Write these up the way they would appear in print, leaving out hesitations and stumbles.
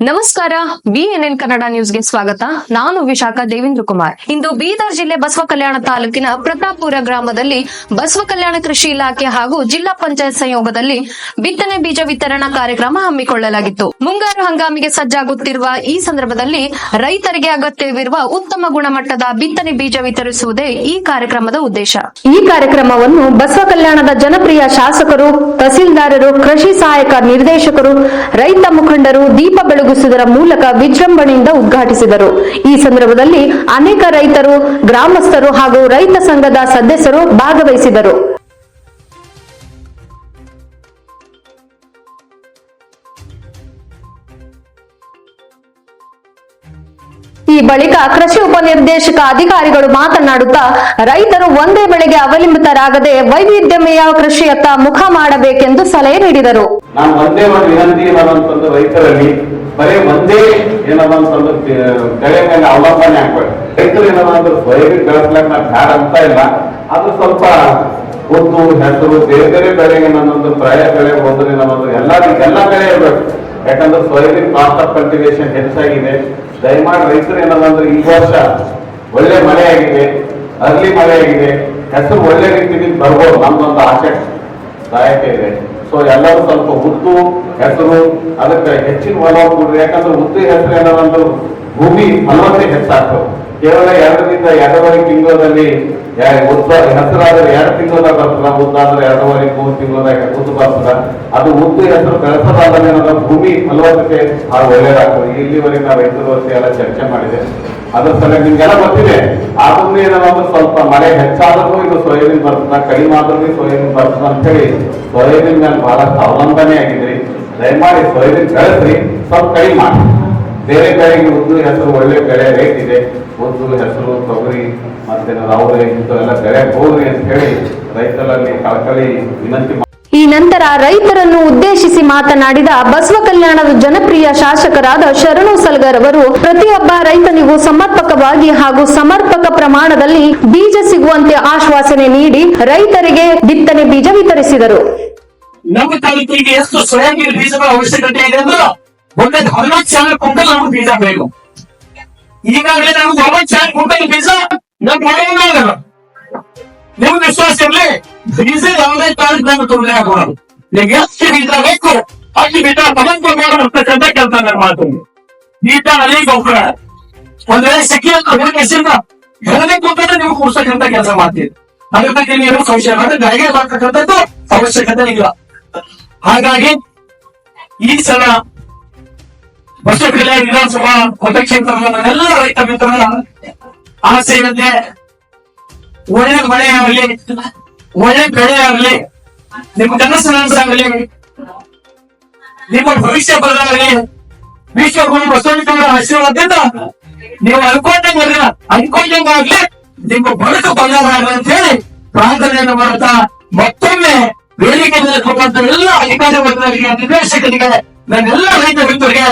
ನಮಸ್ಕಾರ, BNN ಕನ್ನಡ ನ್ಯೂಸ್ಗೆ ಸ್ವಾಗತ. ನಾನು ವಿಶಾಖ ದೇವೇಂದ್ರ ಕುಮಾರ್. ಇಂದು ಬೀದರ್ ಜಿಲ್ಲೆ ಬಸವ ಕಲ್ಯಾಣ ತಾಲೂಕಿನ ಪ್ರತಾಪಪುರ ಗ್ರಾಮದಲ್ಲಿ ಬಸವ ಕಲ್ಯಾಣ ಕೃಷಿ ಇಲಾಖೆ ಹಾಗೂ ಜಿಲ್ಲಾ ಪಂಚಾಯತ್ ಸಂಯೋಗದಲ್ಲಿ ಬಿತ್ತನೆ ಬೀಜ ವಿತರಣಾ ಕಾರ್ಯಕ್ರಮ ಹಮ್ಮಿಕೊಳ್ಳಲಾಗಿತ್ತು. ಮುಂಗಾರು ಹಂಗಾಮಿಗೆ ಸಜ್ಜಾಗುತ್ತಿರುವ ಈ ಸಂದರ್ಭದಲ್ಲಿ ರೈತರಿಗೆ ಅಗತ್ಯವಿರುವ ಉತ್ತಮ ಗುಣಮಟ್ಟದ ಬಿತ್ತನೆ ಬೀಜ ವಿತರಿಸುವುದೇ ಈ ಕಾರ್ಯಕ್ರಮದ ಉದ್ದೇಶ. ಈ ಕಾರ್ಯಕ್ರಮವನ್ನು ಬಸವ ಕಲ್ಯಾಣದ ಜನಪ್ರಿಯ ಶಾಸಕರು, ತಹಸೀಲ್ದಾರರು, ಕೃಷಿ ಸಹಾಯಕ ನಿರ್ದೇಶಕರು, ರೈತ ಮುಖಂಡರು ದೀಪ ಬೆಳಗಿಸುವುದರ ಮೂಲಕ ವಿಜೃಂಭಣೆಯಿಂದ ಉದ್ಘಾಟಿಸಿದರು. ಈ ಸಂದರ್ಭದಲ್ಲಿ ಅನೇಕ ರೈತರು, ಗ್ರಾಮಸ್ಥರು ಹಾಗೂ ರೈತ ಸಂಘದ ಸದಸ್ಯರು ಭಾಗವಹಿಸಿದರು. ಈ ಬಳಿಕ ಕೃಷಿ ಉಪನಿರ್ದೇಶಕ ಅಧಿಕಾರಿಗಳು ಮಾತನಾಡುತ್ತಾ ರೈತರು ಒಂದೇ ಬೆಳೆಗೆ ಅವಲಂಬಿತರಾಗದೆ ವೈವಿಧ್ಯಮಯ ಕೃಷಿಯತ್ತ ಮುಖ ಮಾಡಬೇಕೆಂದು ಸಲಹೆ ನೀಡಿದರು. ನಾನು ಒಂದೇ ಒಂದು ವಿನಂತಿ ಏನಂತಂದು ರೈತರಲ್ಲಿ ಬರೀ ಒಂದೇ ಏನಂತಂದು ಬೆಳೆ ಮೇಲೆ ಅವಲಂಬನೆ ಆಗ್ಬೇಡಿ. ರೈತರು ಏನಂದ್ರೆ ಸೋಯಾಬೀನ್ ಬೆಳೆಸ್ಲಕ್ ನಾ ಬ್ಯಾಡ ಅಂತ ಇಲ್ಲ, ಅದು ಸ್ವಲ್ಪ ಉದ್ದು, ಹೆಸರು, ಬೇರೆ ಬೇರೆ ಬೆಳೆಗೆ ಏನಂದ್ರೆ ಪ್ರಾಯ ಬೆಳೆ ಹೋದ್ರೆ ಏನಂದ್ರೆ ಎಲ್ಲ ಬೆಳೆ ಇರ್ಬೇಕು. ಯಾಕಂದ್ರೆ ಸೋಯಾಬೀನ್ ಕಾಸ್ಟ್ ಆಫ್ ಕಲ್ಟಿವೇಶನ್ ಹೆಚ್ಚಾಗಿದೆ. ದಯಮಾಡಿ ರೈತರು ಏನಂದ್ರೆ ಈ ವರ್ಷ ಒಳ್ಳೆ ಮಳೆ ಆಗಿದೆ, ಅರ್ಲಿ ಮಳೆ ಆಗಿದೆ, ಹೆಸರು ಒಳ್ಳೆ ರೀತಿಯಲ್ಲಿ ಬರ್ಬೋದು, ನಮ್ದೊಂದು ಆಸೆ ದಾಯಕ ಇದೆ. ಸೊ ಎಲ್ಲರೂ ಸ್ವಲ್ಪ ಉದ್ದು, ಹೆಸರು ಅದಕ್ಕೆ ಹೆಚ್ಚಿನ ಒಲವು ಕೊಡ್ರಿ. ಯಾಕಂದ್ರೆ ಉದ್ದು, ಹೆಸರು ಏನಂದ್ರೆ ಭೂಮಿ ಫಲವತ್ತತೆ ಹೆಚ್ಚಾಗ್ತವೆ. ಕೇವಲ 2ರಿಂದ 2.5 ತಿಂಗಳಲ್ಲಿ ಹೆಸರಾದ್ರೆ 2 ತಿಂಗಳದಾಗ ಬರ್ತದ, ಉದ್ದಾದ್ರೆ 2.5-3 ತಿಂಗಳದಾಗ ಉದ್ದು ಬರ್ತದ. ಅದು ಉದ್ದು ಹೆಸರು ಬೆಳೆಸೋದಾದ್ರೆ ಭೂಮಿ ಫಲವತ್ತತೆ ಭಾಳ ಒಳ್ಳೇದಾಗ್ತದೆ. ಇಲ್ಲಿವರೆಗೆ ನಾವು ರೈತರ ವರ್ಷ ಎಲ್ಲ ಚರ್ಚೆ ಮಾಡಿದೆ. ಅದ್ರ ಸಲ ನಿಮ್ಗೆಲ್ಲ ಗೊತ್ತಿದೆ. ಆದ್ರೂ ಏನಂದ್ರೆ ಸ್ವಲ್ಪ ಮಳೆ ಹೆಚ್ಚಾದ್ರೂ ಇದು ಸೋಯಾಬೀನ್ ಬರ್ತದ, ಕಡಿಮೆ ಆದ್ರೂ ಸೋಯಾಬೀನ್ ಬರ್ತದ ಅಂತ ಹೇಳಿ ಸೋಯಾಬೀನ್ ಮೇಲೆ ಬಹಳಷ್ಟು ಅವಲಂಬನೆ ಆಗಿದ್ರಿ. ದಯಮಾಡಿ ಸೋಯಾಬೀನ್ ಬೆಳೆಸ್ರಿ, ಸ್ವಲ್ಪ ಕಡಿಮೆ ಮಾಡಿ. ಬೇರೆ ಬೆಳೆಗೆ ಉದ್ದು, ಹೆಸರು ಒಳ್ಳೆ ಬೆಳೆ ರೇಟ್ ಇದೆ. ಉದ್ದು, ಹೆಸರು, ತೊಗರಿ ಮತ್ತೆ ರಾವರೆ ಇಂಥವೆಲ್ಲ ಬೆಳೆ ಹೋಗ್ರಿ ಅಂತ ಹೇಳಿ ರೈತರಲ್ಲಿ ಕಳಕಳಿ ವಿನಂತಿ. ಈ ನಂತರ ರೈತರನ್ನು ಉದ್ದೇಶಿಸಿ ಮಾತನಾಡಿದ ಬಸವ ಕಲ್ಯಾಣದ ಜನಪ್ರಿಯ ಶಾಸಕರಾದ ಶರಣು ಸಲಗರ್ ಅವರು ಪ್ರತಿಯೊಬ್ಬ ರೈತನಿಗೂ ಸಮರ್ಪಕವಾಗಿ ಹಾಗೂ ಸಮರ್ಪಕ ಪ್ರಮಾಣದಲ್ಲಿ ಬೀಜ ಸಿಗುವಂತೆ ಆಶ್ವಾಸನೆ ನೀಡಿ ರೈತರಿಗೆ ಬಿತ್ತನೆ ಬೀಜ ವಿತರಿಸಿದರು. ನಮ್ಮ ತಾಲೂಕಿಗೆ ಎಷ್ಟು ಸೋಯಾಬೀನ್ ಬೀಜಗಳ ಅವಶ್ಯಕತೆ ಇದೆ ಅಂದ್ರೆ ಒಂದೇ 40,000 ಕ್ವಿಂಟಲ್ ನಮ್ಗೆ ಬೀಜ ಬೇಕು. ಈಗಾಗಲೇ ನಮ್ಗೆ 40,000 ಕ್ವಿಂಟಲ್ ಬೀಜ ನಿಮ್ಗೆ ವಿಶ್ವಾಸ ಇರ್ಲಿ, ಬೀಜ ಯಾವುದೇ ತಾರೀಕು ನಮ್ಗೆ ತೊಂದರೆ ಆಗೋದು. ನಿಮ್ಗೆ ಎಷ್ಟು ಬೀಜ ಬೇಕು ಅಷ್ಟು ಬೀಜ ತಗೊಂಡ್ಬರ್ತಕ್ಕಂಥ ಕೆಲಸ ನಾನು ಮಾಡ್ತೀನಿ. ಬೀಜ ಅದೇ ಗೊಬ್ಬರ ಒಂದ್ ವೇಳೆ ಸಿಕ್ಕಿ ಅಂತ ಹುಡುಕಿಸಿದ ಎರಡನೇ ಗೊಬ್ಬರ ನೀವು ಕೂಡ್ಸಕ್ಕಂತ ಕೆಲಸ ಮಾಡ್ತೀವಿ. ಅದ್ರ ಬಗ್ಗೆ ನೀವು ಸಂಶಯ ಗಾಳಿಗೆ ಬರ್ತಕ್ಕಂಥದ್ದು ಅವಶ್ಯಕತೆ ಇಲ್ಲ. ಹಾಗಾಗಿ ಈ ಸಲ ಬಸವ ಕಲ್ಯಾಣ ವಿಧಾನಸಭಾ ಮತಕ್ಷೇತ್ರದ ಎಲ್ಲ ರೈತ ಮಿತ್ರರ ಆಸೆ ಇರುತ್ತೆ. ಒಳ್ಳೆ ಮಳೆ ಆಗಲಿ, ಒಳ್ಳೆ ಬೆಳೆ ಆಗಲಿ, ನಿಮ್ಮ ಕನಸು ನನಸಾಗಲಿ, ನಿಮ್ಮ ಭವಿಷ್ಯ ಬದಲಾಗಲಿ, ವಿಶ್ವಗುರು ಬಸವಣ್ಣನವರ ಆಶೀರ್ವಾದದಿಂದ ನೀವು ಅನ್ಕೊಂಡಂಗಾಗ್ಲಿ ನಿಮ್ಮ ಬದುಕು ಬದಲಾಗಲಿ ಅಂತ ಹೇಳಿ ಪ್ರಾರ್ಥನೆಯನ್ನು ಮಾಡ್ತಾ ಮತ್ತೊಮ್ಮೆ ವೇದಿಕೆ ಮೇಲೆ ಕೊಟ್ಟಂತ ಎಲ್ಲ ಅಧಿಕಾರಿ ವರ್ಗದವರಿಗೆ, ನಿರ್ದೇಶಕರಿಗೆ, ನನ್ನೆಲ್ಲ ರೈತ ಮಿತ್ರರಿಗೆ,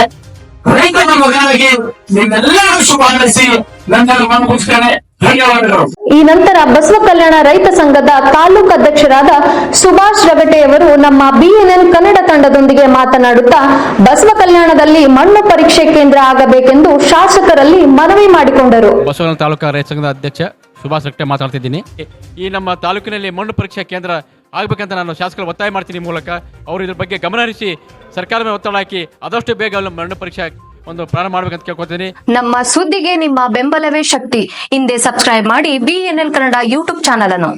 ರೈತರ ಮಗನಾಗಿ ನಿಮ್ಮೆಲ್ಲರೂ ಶುಭ ಹಾರೈಸಿ ನನ್ನನ್ನು ಮನಗುಸ್ತೇನೆ. ಧನ್ಯವಾದಗಳು. ಈ ನಂತರ ಬಸವ ಕಲ್ಯಾಣ ರೈತ ಸಂಘದ ತಾಲೂಕು ಅಧ್ಯಕ್ಷರಾದ ಸುಭಾಷ್ ರಗಟೆಯವರು ನಮ್ಮ BNN ಕನ್ನಡ ತಂಡದೊಂದಿಗೆ ಮಾತನಾಡುತ್ತಾ ಬಸವ ಕಲ್ಯಾಣದಲ್ಲಿ ಮಣ್ಣು ಪರೀಕ್ಷೆ ಕೇಂದ್ರ ಆಗಬೇಕೆಂದು ಶಾಸಕರಲ್ಲಿ ಮನವಿ ಮಾಡಿಕೊಂಡರು. ಬಸವ ಕಲ್ಯಾಣ ತಾಲೂಕು ರೈತ ಸಂಘದ ಅಧ್ಯಕ್ಷ ಸುಭಾಷ್ ರಗಟೆ ಮಾತಾಡ್ತಿದ್ದೀನಿ. ಈ ನಮ್ಮ ತಾಲೂಕಿನಲ್ಲಿ ಮಣ್ಣು ಪರೀಕ್ಷಾ ಕೇಂದ್ರ ಆಗ್ಬೇಕಂತ ನಾನು ಶಾಸಕರು ಒತ್ತಾಯ ಮಾಡ್ತೀನಿ. ಮೂಲಕ ಅವರು ಇದ್ರ ಬಗ್ಗೆ ಗಮನ ಹರಿಸಿ ಸರ್ಕಾರದ ಮೇಲೆ ಒತ್ತಡ ಹಾಕಿ ಆದಷ್ಟು ಬೇಗ ಮಣ್ಣು ಪರೀಕ್ಷೆ ಒಂದು ಪ್ರಾರಂಭ ಮಾಡ್ಬೇಕಂತ ಕೇಳ್ಕೊತೀನಿ. ನಮ್ಮ ಸುದ್ದಿಗೆ ನಿಮ್ಮ ಬೆಂಬಲವೇ ಶಕ್ತಿ. ಹಿಂದೆ ಸಬ್ಸ್ಕ್ರೈಬ್ ಮಾಡಿ BNN ಕನ್ನಡ ಯೂಟ್ಯೂಬ್ ಚಾನಲ್ ಅನ್ನು.